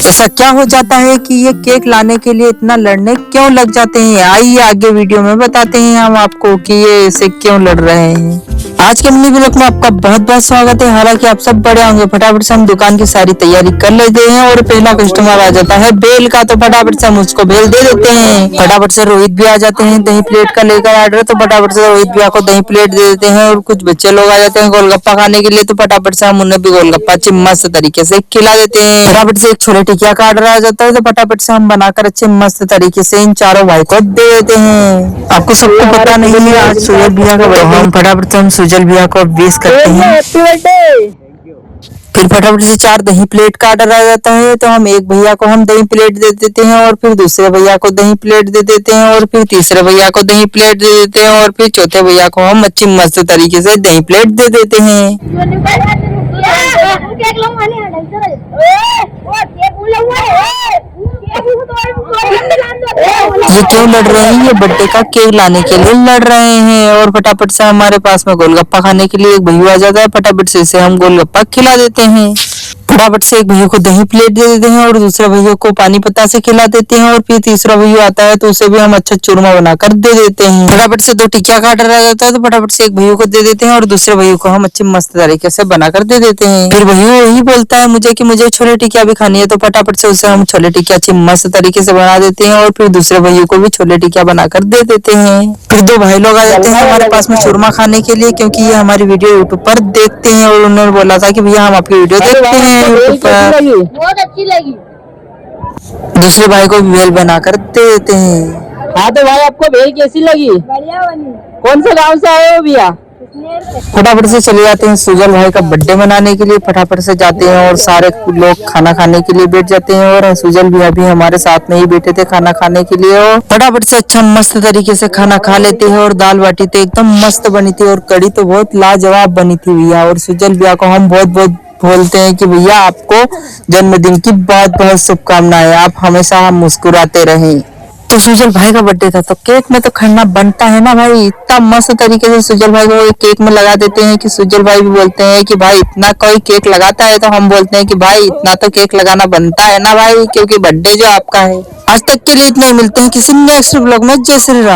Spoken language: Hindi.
ऐसा क्या हो जाता है कि ये केक लाने के लिए इतना लड़ने क्यों लग जाते हैं? आइए आगे वीडियो में बताते हैं हम आपको कि ये ऐसे क्यों लड़ रहे हैं। आज के मिनी ब्लॉग में आपका बहुत बहुत स्वागत है। हालांकि आप सब बड़े होंगे, फटाफट से हम दुकान की सारी तैयारी कर लेते हैं और पहला कस्टमर आ जाता है बेल का, तो फटाफट से हम उसको बेल दे देते हैं। फटाफट से रोहित भी आ जाते हैं दही प्लेट का लेकर ऑर्डर, तो फटाफट से रोहित भैया को दही प्लेट दे देते हैं। और कुछ बच्चे लोग आ जाते हैं गोलगप्पा खाने के लिए, तो फटाफट से हम उन्हें भी गोलगप्पा अच्छे मस्त तरीके से खिला देते हैं। फटाफट से एक छोले टिकिया का ऑर्डर आ जाता है, तो फटाफट से हम बनाकर अच्छे मस्त तरीके से इन चारों भाई को दे देते हैं। आपको सबको पता नहीं है आज सुजल भैया का बर्थडे, हम फटाफट से हम सुजल भैया को विश करते हैं। फिर फटाफट से 4 दही प्लेट का ऑर्डर आ जाता है, तो हम एक भैया को हम दही प्लेट दे देते हैं और फिर दूसरे भैया को दही प्लेट दे देते हैं और फिर तीसरे भैया को दही प्लेट दे देते हैं और फिर चौथे भैया को हम अच्छी मस्त तरीके से दही प्लेट दे देते हैं। ये क्यों लड़ रहे हैं? ये बर्थडे का केक लाने के लिए लड़ रहे हैं। और फटाफट से हमारे पास में गोलगप्पा खाने के लिए एक भैया आ जाता है, फटाफट से इसे हम गोलगप्पा खिला देते हैं। फटाफट से एक भैया को दही प्लेट दे देते हैं और दूसरे भैया को पानी पत्ता से खिला देते हैं और फिर तीसरा भैया आता है तो उसे भी हम अच्छा चूरमा बनाकर दे देते हैं। फटाफट से 2 टिकिया का ऑर्डर आ जाता है, तो फटाफट से एक भैया को दे देते हैं और दूसरे भैया को हम अच्छे मस्त तरीके से बनाकर दे देते हैं। फिर भैया यही बोलता है मुझे कि मुझे छोले टिकिया भी खानी है, तो फटाफट से उसे हम छोले टिकिया अच्छी मस्त तरीके से बना देते हैं और फिर दूसरे भैया को भी छोले टिकिया बनाकर दे देते हैं। फिर 2 भाई लोग आ जाते हैं हमारे पास में चूरमा खाने के लिए, क्योंकि ये हमारी वीडियो यूट्यूब पर देखते हैं और उन्होंने बोला था कि भैया हम आपकी वीडियो देखते हैं यूट्यूब पर। बहुत अच्छी लगी। दूसरे भाई को भेल बनाकर दे देते हैं। हाँ तो भाई आपको भेल कैसी लगी? बढ़िया बनी। कौन से गांव से आए हो भैया? फटाफट से चले जाते हैं सुजल भाई का बर्थडे मनाने के लिए। फटाफट से जाते हैं और सारे लोग खाना खाने के लिए बैठ जाते हैं और सुजल भैया भी हमारे साथ में ही बैठे थे खाना खाने के लिए। और फटाफट से अच्छा मस्त तरीके से खाना खा लेते हैं और दाल बाटी तो एकदम मस्त बनी थी और कड़ी तो बहुत लाजवाब बनी थी भैया। और सुजल भैया को हम बहुत बहुत बोलते हैं कि भैया आपको जन्मदिन की बहुत बहुत शुभकामनाएं, आप हमेशा मुस्कुराते रहें। तो सुजल भाई का बर्थडे था तो केक में तो खाना बनता है ना भाई। इतना मस्त तरीके से सुजल भाई को एक केक में लगा देते हैं कि सुजल भाई भी बोलते हैं कि भाई इतना कोई केक लगाता है, तो हम बोलते हैं कि भाई इतना तो केक लगाना बनता है ना भाई, क्योंकि बर्थडे जो आपका है। आज तक के लिए इतना ही, मिलते हैं किसी नेक्स्ट ब्लॉग में। जय श्री राम।